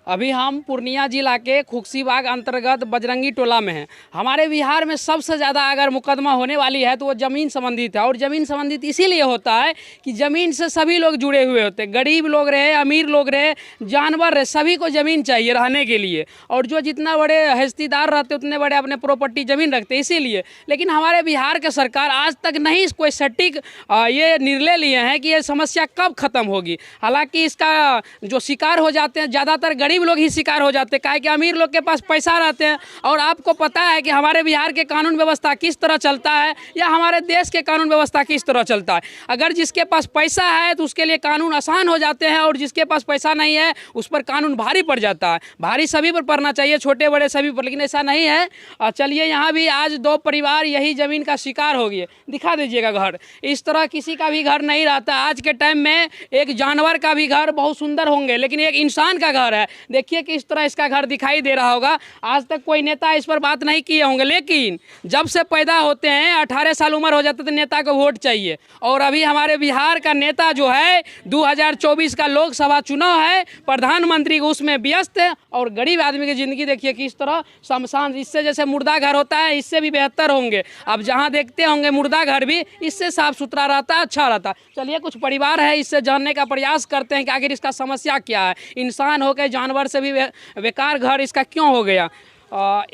अभी हम पूर्णिया जिला के खुक्सीबाग अंतर्गत बजरंगी टोला में हैं। हमारे बिहार में सबसे ज़्यादा अगर मुकदमा होने वाली है तो वो ज़मीन संबंधित है। और ज़मीन संबंधित इसीलिए होता है कि ज़मीन से सभी लोग जुड़े हुए होते हैं, गरीब लोग रहे, अमीर लोग रहे, जानवर रहे, सभी को ज़मीन चाहिए रहने के लिए। और जो जितना बड़े हैस्तीदार रहते उतने बड़े अपने प्रॉपर्टी ज़मीन रखते इसीलिए। लेकिन हमारे बिहार के सरकार आज तक नहीं कोई सटीक ये निर्णय लिए हैं कि ये समस्या कब ख़त्म होगी। हालांकि इसका जो शिकार हो जाते हैं ज़्यादातर गरीब लोग ही शिकार हो जाते हैं, काहे कि अमीर लोग के पास पैसा रहते हैं। और आपको पता है कि हमारे बिहार के कानून व्यवस्था किस तरह चलता है या हमारे देश के कानून व्यवस्था किस तरह चलता है। अगर जिसके पास पैसा है तो उसके लिए कानून आसान हो जाते हैं, और जिसके पास पैसा नहीं है उस पर कानून भारी पड़ जाता है। भारी सभी पर पड़ना चाहिए, छोटे बड़े सभी पर, लेकिन ऐसा नहीं है। चलिए यहाँ भी आज दो परिवार यही ज़मीन का शिकार हो गए। दिखा दीजिएगा घर, इस तरह किसी का भी घर नहीं रहता। आज के टाइम में एक जानवर का भी घर बहुत सुंदर होंगे, लेकिन एक इंसान का घर है, देखिए कि इस तरह इसका घर दिखाई दे रहा होगा। आज तक कोई नेता इस पर बात नहीं किए होंगे, लेकिन जब से पैदा होते हैं 18 साल उम्र हो जाता है तो नेता को वोट चाहिए। और अभी हमारे बिहार का नेता जो है 2024 का लोकसभा चुनाव है, प्रधानमंत्री उसमें व्यस्त है, और गरीब आदमी की ज़िंदगी देखिए कि इस तरह शमशान, इससे जैसे मुर्दा घर होता है इससे भी बेहतर होंगे। अब जहाँ देखते होंगे मुर्दा घर भी इससे साफ सुथरा रहता है, अच्छा रहता है। चलिए कुछ परिवार है, इससे जानने का प्रयास करते हैं कि आखिर इसका समस्या क्या है। इंसान हो के जानवर से भी बेकार घर इसका क्यों हो गया।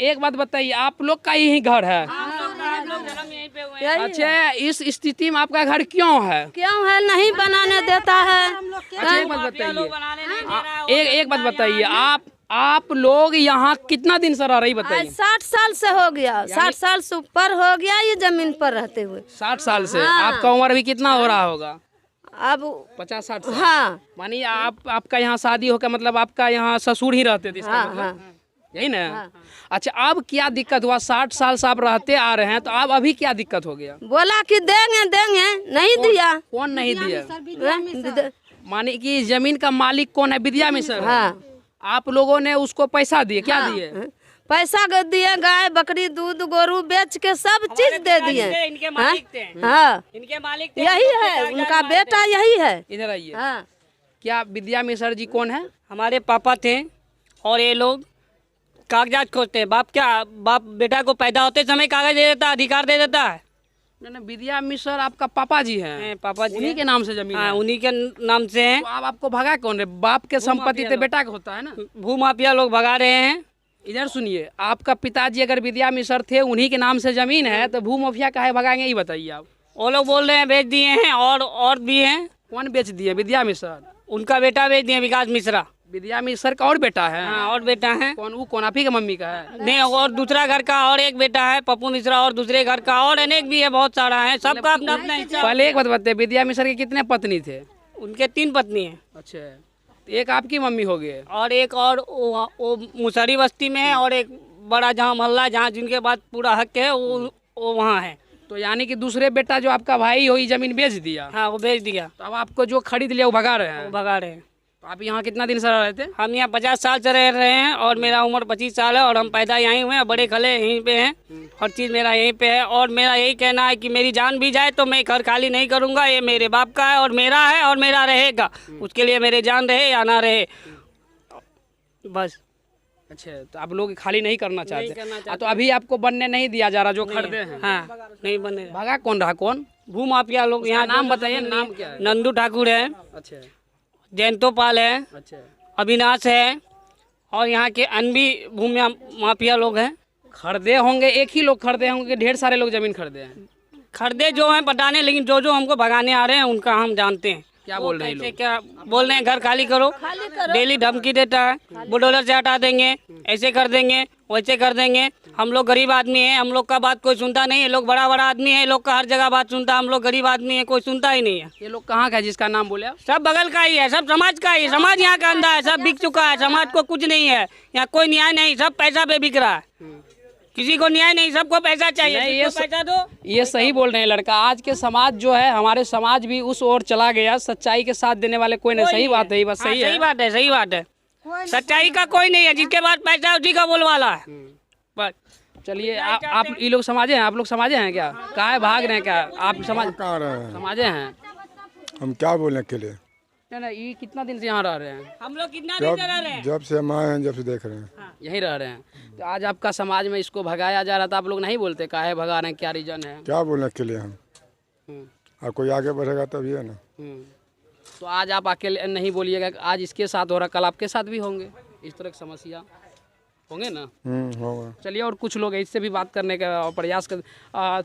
एक बात बताइए, आप लोग का यही घर है? अच्छा, इस स्थिति में आपका घर क्यों है? नहीं बनाने देता है। अच्छा एक बात बताइए, एक बात बताइए, आप लोग यहाँ कितना दिन से रह रही बताइए? 60 साल से हो गया, 60 साल से ऊपर हो गया ये जमीन पर रहते हुए। 60 साल से? आपका उम्र भी कितना हो रहा होगा? अब 50-60 साल। हाँ, मानिए आपका यहाँ शादी होकर मतलब आपका यहाँ ससुर ही रहते थे, इसका हाँ, मतलब? हाँ। यही ना? अच्छा, अब क्या दिक्कत हुआ? 60 साल से आप रहते आ रहे हैं, तो अब अभी क्या दिक्कत हो गया? बोला कि देंगे देंगे, नहीं दिया। कौन नहीं दिया? माने कि जमीन का मालिक कौन है? विद्या मिश्र। हाँ। आप लोगों ने उसको पैसा दिए? क्या दिए? पैसा दिए, गाय बकरी दूध गोरू बेच के सब चीज दे दिए। इनके मालिक थे। हाँ, इनके मालिक यही है उनका बेटा, यही है। इधर आइए। हाँ। क्या विद्या मिश्र जी कौन है? हमारे पापा थे, और ये लोग कागजात खोजते हैं। बाप बेटा को पैदा होते समय कागज दे देता, अधिकार दे देता है। नहीं, विद्या मिश्र आपका पापा जी हैं? पापा जी उन्हीं के नाम से जमीन है? उन्हीं के नाम से है। तो आपको भगा कौन है? बाप के संपत्ति तो बेटा का होता है ना? भूमाफिया लोग भगा रहे हैं। इधर सुनिए, आपका पिताजी अगर विद्या मिश्र थे, उन्हीं के नाम से जमीन है, तो भूमाफिया काहे भगाएंगे ये बताइए आप। वो लोग बोल रहे हैं बेच दिए हैं, और भी हैं। कौन बेच दिए? विद्या मिश्र? उनका बेटा बेच दिए, विकास मिश्रा। विद्या मिश्र का और बेटा है? हाँ, और बेटा है। कौन आप ही का मम्मी का है? नहीं, और दूसरा घर का और एक बेटा है पप्पू मिश्रा, और दूसरे घर का और अनेक भी है, बहुत सारा है, सबका अपना अपना हिस्सा। पहले एक बात बताइए, विद्या मिश्र के कितने पत्नी थे? उनके 3 पत्नी है। अच्छा, तो एक आपकी मम्मी हो गई, और एक और वो मुसहरी बस्ती में है, और एक बड़ा जहाँ मोहल्ला जहाँ जिनके बाद पूरा हक है वो वहाँ है। तो यानी कि दूसरे बेटा जो आपका भाई हो, ये जमीन बेच दिया? हाँ, वो बेच दिया। तो अब आपको जो खरीद लिया वो भगा रहे हैं? वो भगा रहे हैं। तो आप यहाँ कितना दिन से रह रहे थे? हम यहाँ 50 साल से रह रहे हैं, और मेरा उम्र 25 साल है, और हम पैदा यहीं हुए हैं, बड़े खले यहीं पे हैं, हर चीज़ मेरा यहीं पे है। और मेरा यही कहना है कि मेरी जान भी जाए तो मैं घर खाली नहीं करूँगा। ये मेरे बाप का है और मेरा है, और मेरा रहेगा। उसके लिए मेरे जान रहे या ना रहे, बस। अच्छा, तो आप लोग खाली नहीं करना चाहते? तो अभी आपको बनने नहीं दिया जा रहा जो खरीदे हैं? हाँ, नहीं बने। भगा कौन रहा? कौन? भूमाफिया लोग। यहाँ नाम बताइए, नाम क्या है? नंदू ठाकुर है, अच्छा, जयंतो पाल है, अच्छा, अविनाश है, और यहाँ के अन्य भी भूमाफिया लोग हैं। खरीदे होंगे, एक ही लोग खरीदे होंगे, ढेर सारे लोग जमीन खरीदे हैं? खरीदे जो हैं बताने, लेकिन जो हमको भगाने आ रहे हैं उनका हम जानते हैं। क्या बोल रहे हैं लोग? क्या बोल रहे हैं? घर खाली करो, डेली धमकी देता है, बुलडोजर से हटा देंगे, ऐसे कर देंगे, वैसे कर देंगे। हम लोग गरीब आदमी हैं, हम लोग का बात कोई सुनता नहीं है। लोग बड़ा बड़ा आदमी है, लोग का हर जगह बात सुनता है। हम लोग गरीब आदमी है, कोई सुनता ही नहीं है। ये लोग कहाँ का है जिसका नाम बोले आप? सब बगल का ही है, सब समाज का ही। समाज यहाँ का अंधा है, सब बिक चुका है। समाज को कुछ नहीं है, यहाँ कोई न्याय नहीं, सब पैसा पे बिक रहा है। किसी को न्याय नहीं, सबको पैसा चाहिए। ये पैसा दो। ये सही बोल रहे हैं लड़का। आज के समाज जो है, हमारे समाज भी उस ओर चला गया। सच्चाई के साथ देने वाले कोई नहीं। सही बात है, ये बात सही है। सही बात है, सही बात है। सच्चाई का कोई नहीं है, जिसके पास पैसा है उसी का बोलवाला है, बस। चलिए, आप ये लोग समाजे हैं? आप लोग समाजे हैं क्या? काहे भाग रहे हैं? क्या आप समाजे हैं? हम क्या बोले के लिए? ना ये कितना दिन से यहाँ रह रहे हैं? हम लोग कितना दिन से रह रहे हैं? जब से हम आए हैं, जब से देख रहे हैं। यहीं रह रहे हैं। तो आज आपका समाज में इसको भगाया जा रहा था, आप लोग नहीं बोलते काहे भगा रहे हैं, क्या रीजन है? क्या बोलने के लिए हम, हम्म, और कोई आगे बढ़ेगा तभी है ना। तो आज आप अकेले नहीं बोलिएगा कि आज इसके साथ हो रहा, कल आपके साथ भी होंगे इस तरह की समस्या होंगे ना। होगा। चलिए और कुछ लोग हैं, इससे भी बात करने का प्रयास कर।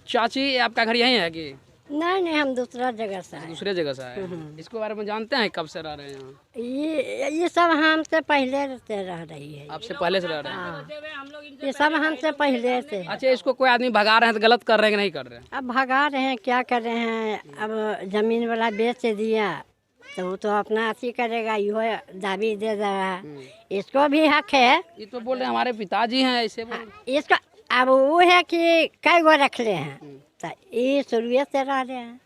चाची आपका घर यहीं है कि नहीं हम दूसरा जगह से आए। दूसरे जगह से आए? इसके बारे में जानते हैं कब से रह रहे हैं यहाँ? ये सब हमसे पहले से रह रही है। आपसे पहले से रह रहे हैं? हाँ ये सब हमसे पहले से। अच्छा, इसको कोई आदमी भगा रहे हैं तो गलत कर रहे हैं कि नहीं कर रहे हैं? अब भगा रहे हैं, क्या कर रहे हैं। अब जमीन वाला बेच दिया तो वो तो अपना अथी करेगा, यो दाबी दे रहा है। इसको भी हक है। ये तो बोल रहे हैं हमारे पिताजी हैं ऐसे बोल। इसका अब वो है कि कई गो रख ले हैं तो ये शुरू से रह रहे हैं।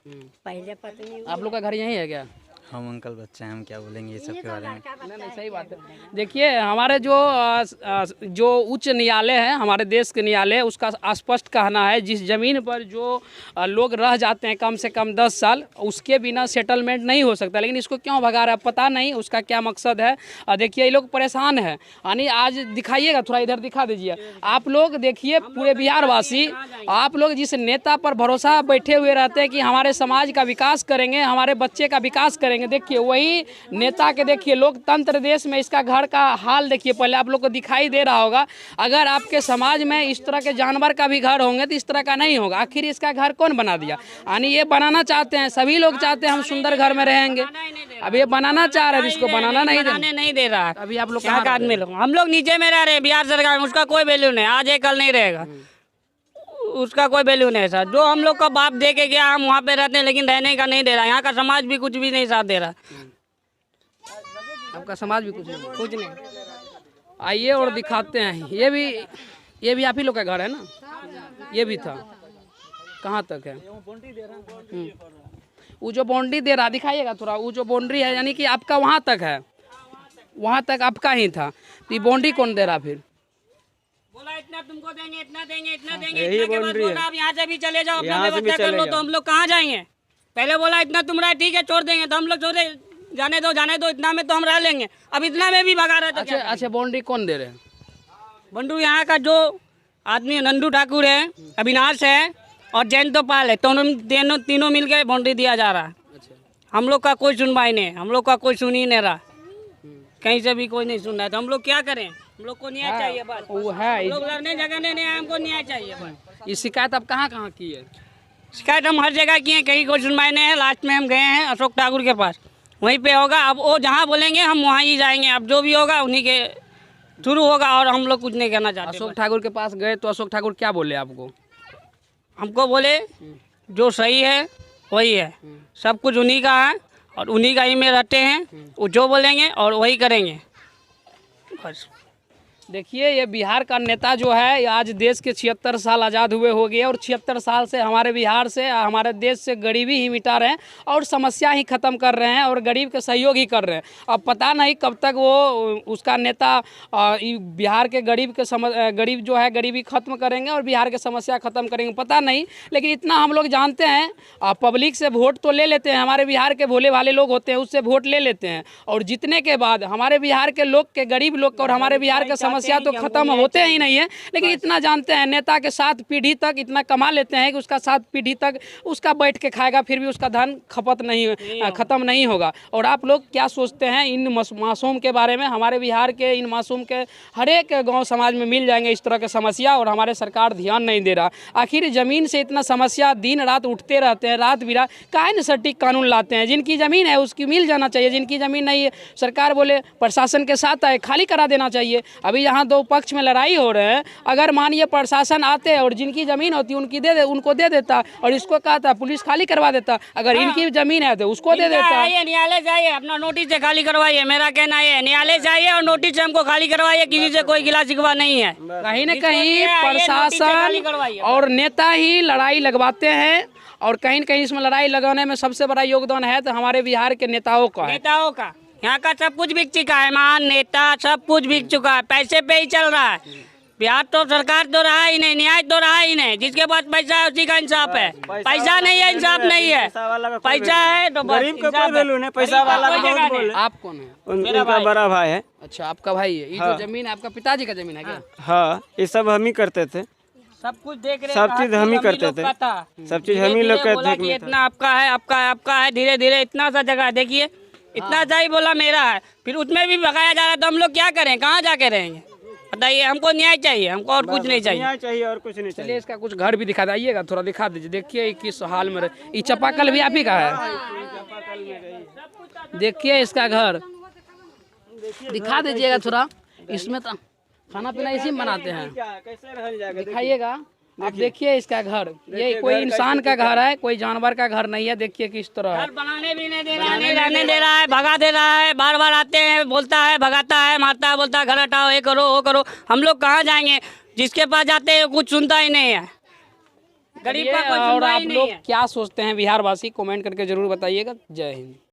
पहले पत्नी आप लोग का घर यहीं है क्या? हम अंकल बच्चे हैं, हम क्या बोलेंगे ये सब के बारे में। नहीं सही बात है। देखिए हमारे जो उच्च न्यायालय है, हमारे देश के न्यायालय, उसका स्पष्ट कहना है जिस ज़मीन पर जो लोग रह जाते हैं कम से कम 10 साल, उसके बिना सेटलमेंट नहीं हो सकता। लेकिन इसको क्यों भगा रहा है पता नहीं, उसका क्या मकसद है। देखिए ये लोग परेशान हैं। यानी आज दिखाइएगा, थोड़ा इधर दिखा दीजिए। आप लोग देखिए, पूरे बिहार वासी, आप लोग जिस नेता पर भरोसा बैठे हुए रहते हैं कि हमारे समाज का विकास करेंगे, हमारे बच्चे का विकास करेंगे, देखिए वही नेता के देखिए लोकतंत्र देश में इसका घर का हाल देखिए। पहले आप लोग को दिखाई दे रहा होगा। अगर आपके समाज में इस तरह के जानवर का भी घर होंगे तो इस तरह का नहीं होगा। आखिर इसका घर कौन बना दिया? यानी ये बनाना चाहते हैं, सभी लोग चाहते हैं हम सुंदर घर में रहेंगे। अब ये बनाना चाह रहे हैं, इसको बनाना नहीं दे रहा। अभी आप लोग क्या आदमी लोग, हम लोग नीचे में रह रहे हैं बिहार सरकार में, उसका कोई वैल्यू नहीं। आज है कल नहीं रहेगा, उसका कोई वैल्यू नहीं है सर। जो हम लोग का बाप दे के गया, हम वहाँ पे रहते हैं, लेकिन रहने का नहीं दे रहा। यहाँ का समाज भी कुछ भी नहीं साथ दे रहा। आपका समाज भी कुछ नहीं। आइए और दिखाते हैं। ये भी आप ही लोग का घर है ना? ये भी था, कहाँ तक है? वो जो बाउंड्री दे रहा, दिखाइएगा थोड़ा। वो जो बाउंड्री है यानी कि आपका वहाँ तक है, वहाँ तक आपका ही था। तो ये बाउंड्री कौन दे रहा फिर? बोला इतना तुमको देंगे, इतना देंगे, इतना देंगे। इतना के बाद बोला आप यहाँ से भी चले जाओ, अपना व्यवस्था कर लो। तो हम लोग कहाँ जाएंगे? पहले बोला इतना तुम रहा, ठीक है छोड़ देंगे। तो हम लोग छोड़े, जाने दो, इतना में तो हम रह लेंगे। अब इतना में भी भगा रहे थे। अच्छा, बाउंड्री कौन दे रहे हैं? बंडू यहाँ का जो आदमी नंदू ठाकुर है, अविनाश है और जयंत पाल है, तीनों मिल के बाउंड्री दिया जा रहा है। हम लोग का कोई सुनवाई नहीं, हम लोग का कोई सुन ही नहीं रहा, कहीं से भी कोई नहीं सुन रहा है। तो हम लोग क्या करें? हम लोग को न्याय चाहिए बस। वो है, हम लोग लड़ने झगड़ने नहीं आए, हमको न्याय चाहिए बस। ये शिकायत आप कहाँ की है? शिकायत हम हर जगह की है, कहीं कोई सुनवाई नहीं है। लास्ट में हम गए हैं अशोक ठाकुर के पास, वहीं पे होगा। अब वो जहाँ बोलेंगे हम वहाँ ही जाएंगे। अब जो भी होगा उन्हीं के थ्रू होगा, और हम लोग कुछ नहीं कहना चाहते। अशोक ठाकुर के पास गए तो अशोक ठाकुर क्या बोले आपको? हमको बोले जो सही है वही है, सब कुछ उन्हीं का है और उन्हीं का ही में रहते हैं। वो जो बोलेंगे और वही करेंगे बस। देखिए ये बिहार का नेता जो है, ये आज देश के 76 साल आज़ाद हुए हो गए और 76 साल से हमारे बिहार से, हमारे देश से गरीबी ही मिटा रहे हैं और समस्या ही ख़त्म कर रहे हैं और गरीब के सहयोग ही कर रहे हैं। अब पता नहीं कब तक वो उसका नेता बिहार के गरीब जो है गरीबी ख़त्म करेंगे और बिहार के समस्या ख़त्म करेंगे, पता नहीं। लेकिन इतना हम लोग जानते हैं, पब्लिक से वोट तो ले लेते हैं, हमारे बिहार के भोले भाले लोग होते हैं उससे वोट ले लेते हैं, और जीतने के बाद हमारे बिहार के लोग के, गरीब लोग और हमारे बिहार के समस्या तो खत्म होते ही नहीं है। लेकिन इतना जानते हैं नेता के 7 पीढ़ी तक इतना कमा लेते हैं कि उसका 7 पीढ़ी तक उसका बैठ के खाएगा, फिर भी उसका धन खत्म नहीं होगा। और आप लोग क्या सोचते हैं इन मासूम के बारे में? हमारे बिहार के इन मासूम के हर एक गाँव समाज में मिल जाएंगे इस तरह के समस्या, और हमारे सरकार ध्यान नहीं दे रहा। आखिर ज़मीन से इतना समस्या दिन रात उठते रहते हैं, रात बिरात काहे न सटीक कानून लाते हैं? जिनकी ज़मीन है उसकी मिल जाना चाहिए, जिनकी ज़मीन नहीं है सरकार बोले प्रशासन के साथ आए, खाली करा देना चाहिए। अभी यहाँ 2 पक्ष में लड़ाई हो रहे हैं, अगर मानिए प्रशासन आते और जिनकी ज़मीन होती उनको दे देता और इसको कहता पुलिस खाली करवा देता। अगर इनकी ज़मीन है तो उसको दे देता। न्यायालय जाइए, अपना नोटिस से खाली करवाइए। मेरा कहना है न्यायालय जाइए और नोटिस से हमको खाली करवाइए, किसी से कोई गिला शिकवा नहीं है। कहीं न कहीं प्रशासन और नेता ही लड़ाई लगवाते हैं, और कहीं न कहीं इसमें लड़ाई लगाने में सबसे बड़ा योगदान है तो हमारे बिहार के नेताओं का। यहाँ का सब कुछ बिक चुका है, महान नेता सब कुछ बिक चुका है, पैसे पे ही चल रहा है। बिहार तो सरकार तो रहा ही नहीं, न्याय तो रहा ही नहीं। जिसके पास पैसा है उसी का इंसाफ है, पैसा नहीं है इंसाफ नहीं है। पैसा है तो गरीब का कोई वैल्यू नहीं, पैसा वाला का बहुत बोले। आप कौन है? उनका बड़ा भाई है। अच्छा, आपका भाई है। ये जो जमीन है आपका पिताजी का जमीन है क्या? हाँ, ये सब हम ही करते थे, सब कुछ देख रहे, सब चीज हम ही करते थे, सब चीज हम ही लोग बोला करते कि थे। इतना आपका है, आपका है, आपका है। धीरे धीरे इतना सा जगह देखिए, इतना सा ही बोला मेरा है, फिर उसमें भी भगाया जा रहा है। तो हम लोग क्या करें, कहाँ जाके रहेंगे बताइए? हमको न्याय चाहिए, हमको और कुछ नहीं चाहिए। चाहिए और कुछ नहीं चलिए चाहिए। इसका कुछ घर भी दिखा दीजिएगा, थोड़ा दिखा दीजिए। देखिए ये किस हाल में ये चापाकल भी आप ही का है। देखिए इसका घर दिखा दीजिएगा थोड़ा। इसमें तो खाना पीना इसी में बनाते हैं, कैसे रहल जाएगा? दिखाइएगा। आप देखिए इसका घर, ये कोई इंसान का घर है, कोई जानवर का घर नहीं है। देखिए किस तरह है। घर बनाने भी नहीं दे रहा है, नहीं रहने दे रहा है, भगा दे रहा है। बार बार आते हैं, बोलता है, भगाता है, मारता है, बोलता है घर हटाओ, ये करो वो करो। हम लोग कहाँ जाएंगे? जिसके पास जाते हैं कुछ सुनता ही नहीं है, गरीब का कोई और सुनता आप ही नहीं लोग है। क्या सोचते हैं बिहार वासी, कमेंट करके जरूर बताइएगा। जय हिंद।